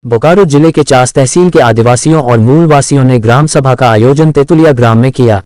बोकारो जिले के चास तहसील के आदिवासियों और मूल वासियों ने ग्राम सभा का आयोजन तेतुलिया ग्राम में किया।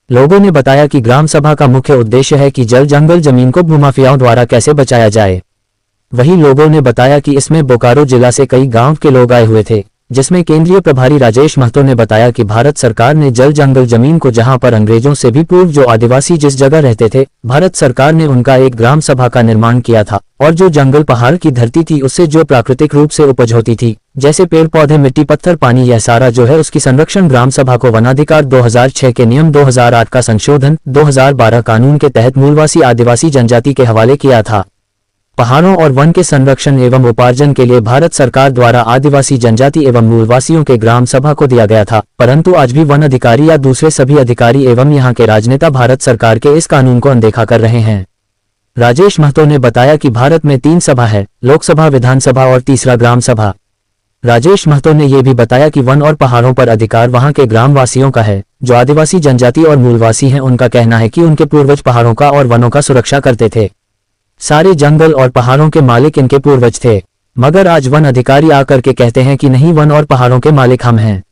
लोगों ने बताया कि ग्राम सभा का मुख्य उद्देश्य है कि जल जंगल जमीन को भूमाफियाओं द्वारा कैसे बचाया जाए। वहीं लोगों ने बताया कि इसमें बोकारो जिला से कई गांव के लोग आए हुए थे, जिसमें केंद्रीय प्रभारी राजेश महतो ने बताया कि भारत सरकार ने जल जंगल जमीन को, जहां पर अंग्रेजों से भी पूर्व जो आदिवासी जिस जगह रहते थे, भारत सरकार ने उनका एक ग्राम सभा का निर्माण किया था और जो जंगल पहाड़ की धरती थी उससे जो प्राकृतिक रूप से उपज होती थी, जैसे पेड़ पौधे, मिट्टी, पत्थर, पानी, यह सारा जो है उसकी संरक्षण ग्राम सभा को वनाधिकार 2006 के नियम 2008 का संशोधन 2012 कानून के तहत मूलवासी आदिवासी जनजाति के हवाले किया था। पहाड़ों और वन के संरक्षण एवं उपार्जन के लिए भारत सरकार द्वारा आदिवासी जनजाति एवं मूलवासियों के ग्राम सभा को दिया गया था, परंतु आज भी वन अधिकारी या दूसरे सभी अधिकारी एवं यहां के राजनेता भारत सरकार के इस कानून को अनदेखा कर रहे हैं। राजेश महतो ने बताया कि भारत में 3 सभा है, लोकसभा, विधानसभा और तीसरा ग्राम सभा। राजेश महतो ने यह भी बताया कि वन और पहाड़ों पर अधिकार वहां के ग्रामवासियों का है। जो आदिवासी जनजाति और मूलवासी हैं उनका कहना है कि उनके पूर्वज पहाड़ों का और वनों का सुरक्षा करते थे। सारे जंगल और पहाड़ों के मालिक इनके पूर्वज थे, मगर आज वन अधिकारी आकर के कहते हैं कि नहीं, वन और पहाड़ों के मालिक हम हैं।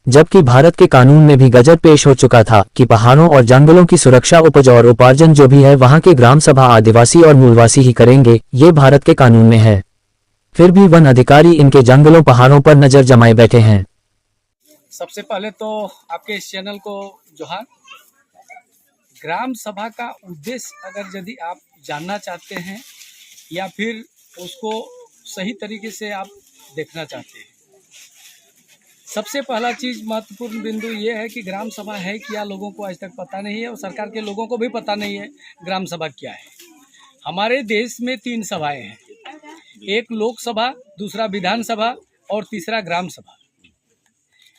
जबकि भारत के कानून में भी गजब पेश हो चुका था कि पहाड़ों और जंगलों की सुरक्षा, उपज और उपार्जन जो भी है वहां के ग्राम सभा आदिवासी और मूलवासी ही करेंगे, ये भारत के कानून में है। फिर भी वन अधिकारी इनके जंगलों पहाड़ों पर नजर जमाए बैठे हैं। सबसे पहले तो आपके इस चैनल को जोहार। ग्राम सभा का उद्देश्य अगर यदि आप जानना चाहते हैं या फिर उसको सही तरीके से आप देखना चाहते हैं, सबसे पहला चीज महत्वपूर्ण बिंदु ये है कि ग्राम सभा है क्या, लोगों को आज तक पता नहीं है और सरकार के लोगों को भी पता नहीं है ग्राम सभा क्या है। हमारे देश में 3 सभाएं हैं, एक लोकसभा, दूसरा विधानसभा और तीसरा ग्राम सभा।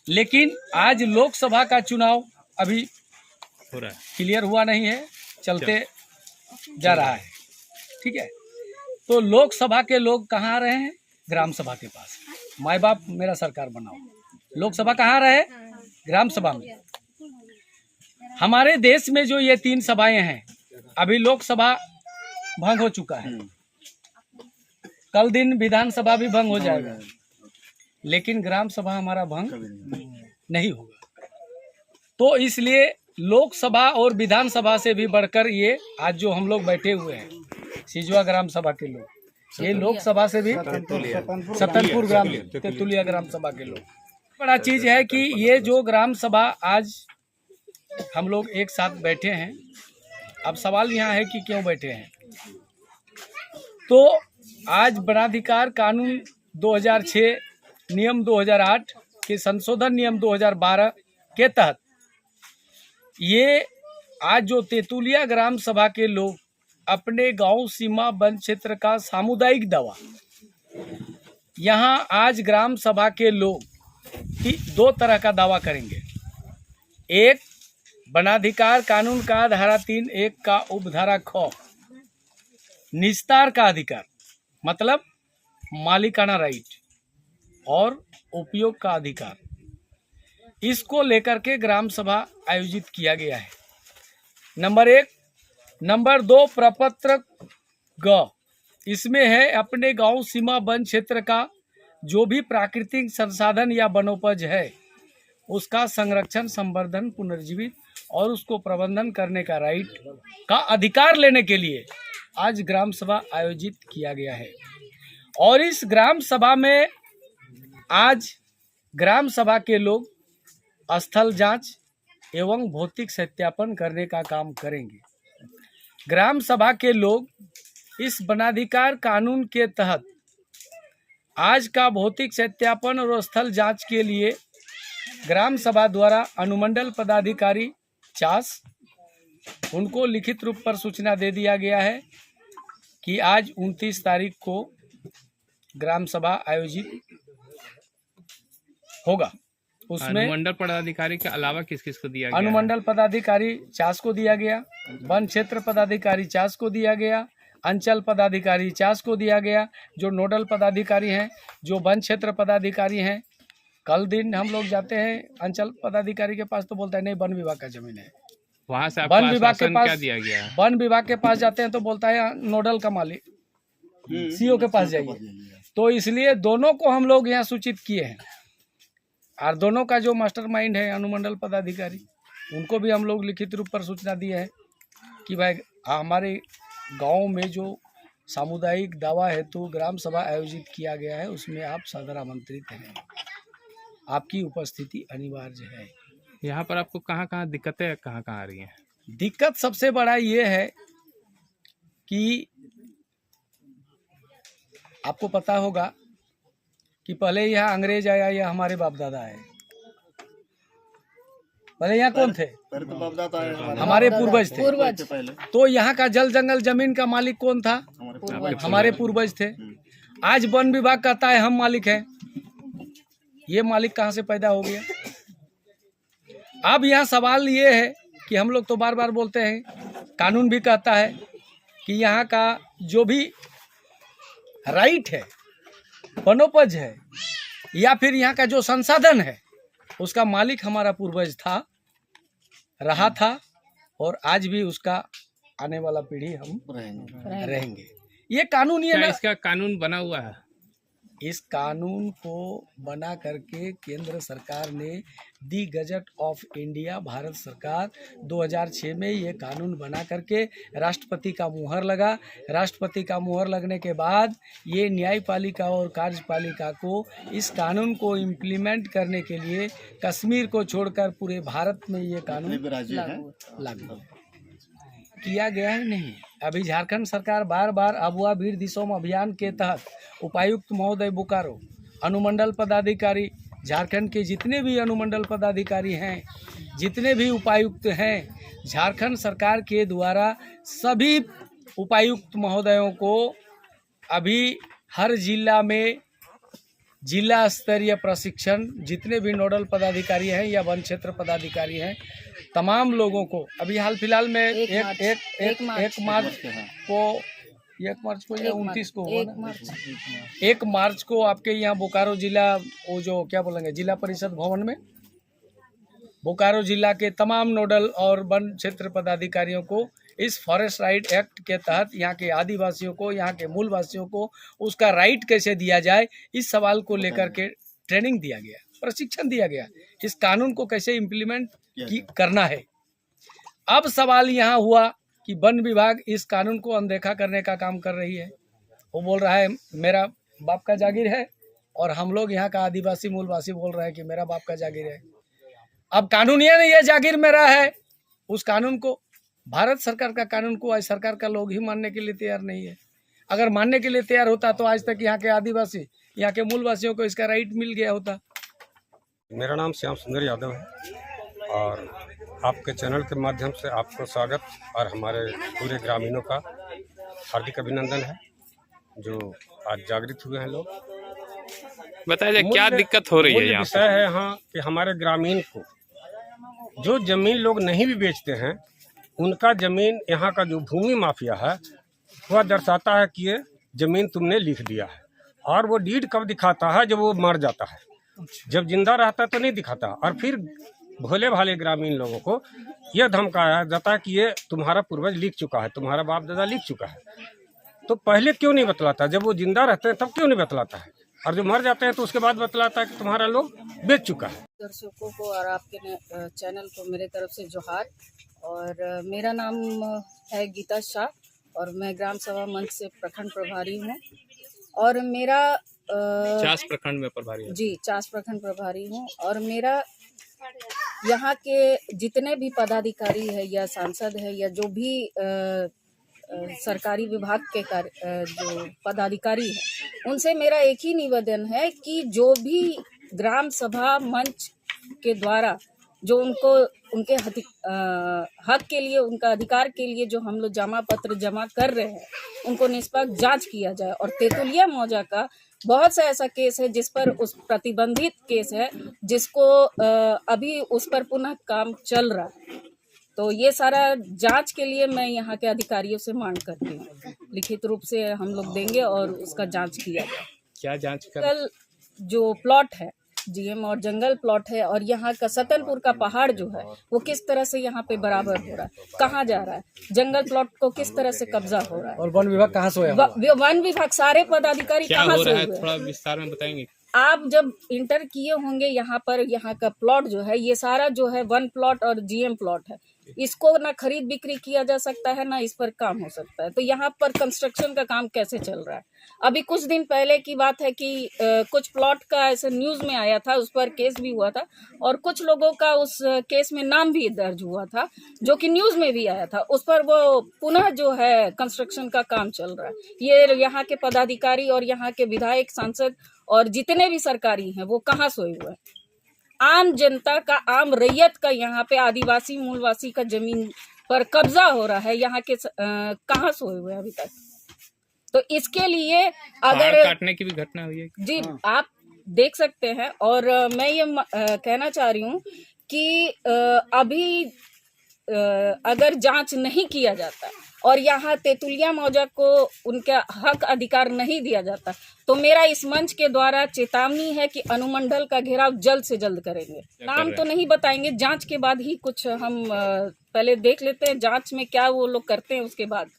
लेकिन आज लोकसभा का चुनाव अभी हो रहा है, क्लियर हुआ नहीं है, चलते जा रहा है, ठीक है। तो लोकसभा के लोग कहाँ आ रहे हैं? ग्राम सभा के पास। माई बाप मेरा सरकार बनाओ, लोकसभा कहाँ रहे? ग्राम सभा में। हमारे देश में जो ये 3 सभाएं हैं, अभी लोकसभा भंग हो चुका है, कल दिन विधानसभा भी भंग हो जाएगा, लेकिन ग्राम सभा हमारा भंग नहीं होगा। तो इसलिए लोकसभा और विधानसभा से भी बढ़कर ये आज जो हम लोग बैठे हुए हैं, सिजवा ग्राम सभा के लोग, ये लोकसभा से भी, सतनपुर ग्राम, तेतुलिया ग्राम सभा के लोग, बड़ा चीज है कि ये जो ग्राम सभा आज हम लोग एक साथ बैठे हैं। अब सवाल यहाँ है कि क्यों बैठे हैं। तो आज वनाधिकार कानून 2006 नियम 2008 के संशोधन नियम 2012 के तहत ये आज जो तेतुलिया ग्राम सभा के लोग अपने गांव, सीमा, वन क्षेत्र का सामुदायिक दावा, यहाँ आज ग्राम सभा के लोग 2 तरह का दावा करेंगे। एक, वनाधिकार कानून का धारा 3(1) का उपधारा ख, निस्तार का अधिकार, मतलब मालिकाना राइट और उपयोग का अधिकार, इसको लेकर के ग्राम सभा आयोजित किया गया है। नंबर 1। नंबर 2, प्रपत्र ग, इसमें है अपने गांव, सीमा, वन क्षेत्र का जो भी प्राकृतिक संसाधन या वनोपज है उसका संरक्षण, संवर्धन, पुनर्जीवित और उसको प्रबंधन करने का राइट का अधिकार लेने के लिए आज ग्राम सभा आयोजित किया गया है। और इस ग्राम सभा में आज ग्राम सभा के लोग स्थल जांच एवं भौतिक सत्यापन करने का काम करेंगे। ग्राम सभा के लोग इस वनाधिकार कानून के तहत आज का भौतिक सत्यापन और स्थल जांच के लिए ग्राम सभा द्वारा अनुमंडल पदाधिकारी चास, उनको लिखित रूप पर सूचना दे दिया गया है कि आज 29 तारीख को ग्राम सभा आयोजित होगा। उसमें अनुमंडल पदाधिकारी के अलावा किस किस को दिया गया? अनुमंडल पदाधिकारी चास को दिया गया, वन क्षेत्र पदाधिकारी चास को दिया गया, अंचल पदाधिकारी चास को दिया गया, जो नोडल पदाधिकारी हैं, जो वन क्षेत्र पदाधिकारी हैं। कल दिन हम लोग जाते हैं अंचल पदाधिकारी के पास तो बोलता है नहीं, वन विभाग का जमीन है। वहाँ से वन विभाग के पास क्या दिया गया? वन विभाग के पास जाते हैं तो बोलता है नोडल का मालिक, सीओ के पास जाइए। तो इसलिए दोनों को हम लोग यहाँ सूचित किए हैं, और दोनों का जो मास्टरमाइंड है अनुमंडल पदाधिकारी, उनको भी हम लोग लिखित रूप पर सूचना दी है कि भाई हमारे गांव में जो सामुदायिक दावा हेतु ग्राम सभा आयोजित किया गया है उसमें आप सदर आमंत्रित हैं, आपकी उपस्थिति अनिवार्य है। यहाँ पर आपको कहाँ दिक्कतें कहाँ आ रही हैं? दिक्कत सबसे बड़ा ये है कि आपको पता होगा कि पहले यहाँ अंग्रेज आया या हमारे बाप दादा आए? पहले यहाँ कौन थे? हमारे पूर्वज थे। तो यहाँ का जल जंगल जमीन का मालिक कौन था? हमारे पूर्वज थे। आज वन विभाग कहता है हम मालिक हैं। ये मालिक कहाँ से पैदा हो गया? अब यहाँ सवाल ये है कि हम लोग तो बार बार बोलते हैं, कानून भी कहता है कि यहाँ का जो भी राइट है, वनोपज है, या फिर यहाँ का जो संसाधन है, उसका मालिक हमारा पूर्वज था, रहा था, और आज भी उसका आने वाला पीढ़ी हम रहेंगे। ये कानून, ये इसका कानून बना हुआ है। इस कानून को बना करके केंद्र सरकार ने दी गजट ऑफ इंडिया, भारत सरकार 2006 में ये कानून बना करके राष्ट्रपति का मुहर लगा। राष्ट्रपति का मुहर लगने के बाद ये न्यायपालिका और कार्यपालिका को इस कानून को इम्प्लीमेंट करने के लिए कश्मीर को छोड़कर पूरे भारत में ये कानून लागू किया गया है। नहीं, अभी झारखंड सरकार बार बार अबुआ भीड़ दिसोम अभियान के तहत उपायुक्त महोदय बोकारो, अनुमंडल पदाधिकारी झारखंड के जितने भी अनुमंडल पदाधिकारी हैं, जितने भी उपायुक्त हैं, झारखंड सरकार के द्वारा सभी उपायुक्त महोदयों को अभी हर जिला में जिला स्तरीय प्रशिक्षण, जितने भी नोडल पदाधिकारी हैं या वन क्षेत्र पदाधिकारी हैं, तमाम लोगों को अभी हाल फिलहाल में एक मार्च को या 29 को 1 मार्च को आपके यहाँ बोकारो जिला, वो जो क्या बोलेंगे, जिला परिषद भवन में बोकारो जिला के तमाम नोडल और वन क्षेत्र पदाधिकारियों को इस फॉरेस्ट राइट एक्ट के तहत यहाँ के आदिवासियों को, यहाँ के मूल वासियों को उसका राइट कैसे दिया जाए, इस सवाल को लेकर के ट्रेनिंग दिया गया, प्रशिक्षण दिया गया, इस कानून को कैसे इम्प्लीमेंट करना है। अब सवाल यहाँ हुआ कि वन विभाग इस कानून को अनदेखा करने का काम कर रही है। वो बोल रहा है मेरा बाप का जागीर है, और हम लोग यहाँ का आदिवासी मूलवासी बोल रहे हैं कि मेरा बाप का जागीर है। अब कानून ये जागीर मेरा है, उस कानून को, भारत सरकार का कानून को आज सरकार का लोग ही मानने के लिए तैयार नहीं है। अगर मानने के लिए तैयार होता तो आज तक यहाँ के आदिवासी, यहाँ के मूलवासियों को इसका राइट मिल गया होता। मेरा नाम श्याम सुंदर यादव है और आपके चैनल के माध्यम से आपको स्वागत और हमारे पूरे ग्रामीणों का हार्दिक अभिनंदन है जो आज जागृत हुए हैं लोग। बताइए क्या दिक्कत हो रही है यहाँ? विषय है यहाँ कि हमारे ग्रामीण को जो जमीन लोग नहीं भी बेचते हैं, उनका जमीन, यहाँ का जो भूमि माफिया है वह दर्शाता है कि ये जमीन तुमने लिख दिया है, और वो डीड कब दिखाता है? जब वो मर जाता है। जब जिंदा रहता है तो नहीं दिखाता। और फिर भोले भाले ग्रामीण लोगों को यह धमकाया जाता है कि ये तुम्हारा पूर्वज लिख चुका है, तुम्हारा बाप दादा लिख चुका है। तो पहले क्यों नहीं बतलाता? जब वो जिंदा रहते हैं तब क्यों नहीं बतलाता है? और जो मर जाते हैं तो उसके बाद बतलाता है कि तुम्हारा लोग बेच चुका है। दर्शकों को और आपके चैनल को मेरे तरफ से जोहार। और मेरा नाम है गीता शाह और मैं ग्राम सभा मंच से प्रखंड प्रभारी हूँ। और मेरा चास प्रखंड में प्रभारी है। जी, चास प्रखंड प्रभारी हूँ। और मेरा यहाँ के जितने भी पदाधिकारी है या सांसद है या जो भी सरकारी विभाग के जो पदाधिकारी है, उनसे मेरा एक ही निवेदन है कि जो भी ग्राम सभा मंच के द्वारा जो उनको उनके हक के लिए, उनका अधिकार के लिए जो हम लोग जमा पत्र जमा कर रहे हैं, उनको निष्पक्ष जांच किया जाए। और तेतुलिया मौजा का बहुत सा ऐसा केस है जिस पर उस प्रतिबंधित केस है, जिसको अभी उस पर पुनः काम चल रहा है। तो ये सारा जांच के लिए मैं यहाँ के अधिकारियों से मांग करती हूँ, लिखित रूप से हम लोग देंगे और उसका जांच किया जाए। क्या जांच कर? कल जो प्लॉट है जीएम और जंगल प्लॉट है, और यहाँ का सतनपुर का पहाड़ जो है वो किस तरह से यहाँ पे बराबर हो रहा है, कहाँ जा रहा है, जंगल प्लॉट को किस तरह से कब्जा हो रहा है, और वन विभाग कहाँ सोया हुआ है? वन विभाग सारे पदाधिकारी क्या कहाँ हो रहा से है, हुए हैं? थोड़ा विस्तार में बताएंगे? आप जब इंटर किए होंगे यहाँ पर, यहाँ का प्लॉट जो है ये सारा जो है वन प्लॉट और जीएम प्लॉट है, इसको ना खरीद बिक्री किया जा सकता है ना इस पर काम हो सकता है। तो यहाँ पर कंस्ट्रक्शन का काम कैसे चल रहा है? अभी कुछ दिन पहले की बात है कि कुछ प्लॉट का ऐसे न्यूज में आया था, उस पर केस भी हुआ था, और कुछ लोगों का उस केस में नाम भी दर्ज हुआ था जो कि न्यूज में भी आया था। उस पर वो पुनः जो है कंस्ट्रक्शन का काम चल रहा है। ये यहाँ के पदाधिकारी और यहाँ के विधायक, सांसद और जितने भी सरकारी हैं वो कहाँ सोए हुए हैं? आम जनता का, आम रैयत का, यहाँ पे आदिवासी मूलवासी का जमीन पर कब्जा हो रहा है, यहाँ के कहाँ सोए हुए हैं अभी तक? तो इसके लिए पहाड़ अगर काटने की भी घटना हुई है। जी आप देख सकते हैं, और मैं ये कहना चाह रही हूँ कि अभी अगर जांच नहीं किया जाता और यहाँ तेतुलिया मौजा को उनका हक अधिकार नहीं दिया जाता, तो मेरा इस मंच के द्वारा चेतावनी है कि अनुमंडल का घेराव जल्द से जल्द करेंगे। नाम तो नहीं बताएंगे, जांच के बाद ही कुछ हम पहले देख लेते हैं, जांच में क्या वो लोग करते हैं, उसके बाद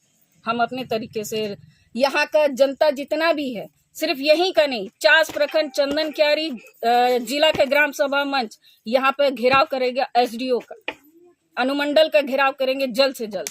हम अपने तरीके से यहाँ का जनता जितना भी है, सिर्फ यहीं का नहीं, चास प्रखंड, चंदन क्यारी जिला के ग्राम सभा मंच यहाँ पे घेराव करेगा, एसडीओ का, अनुमंडल का घेराव करेंगे जल्द से जल्द।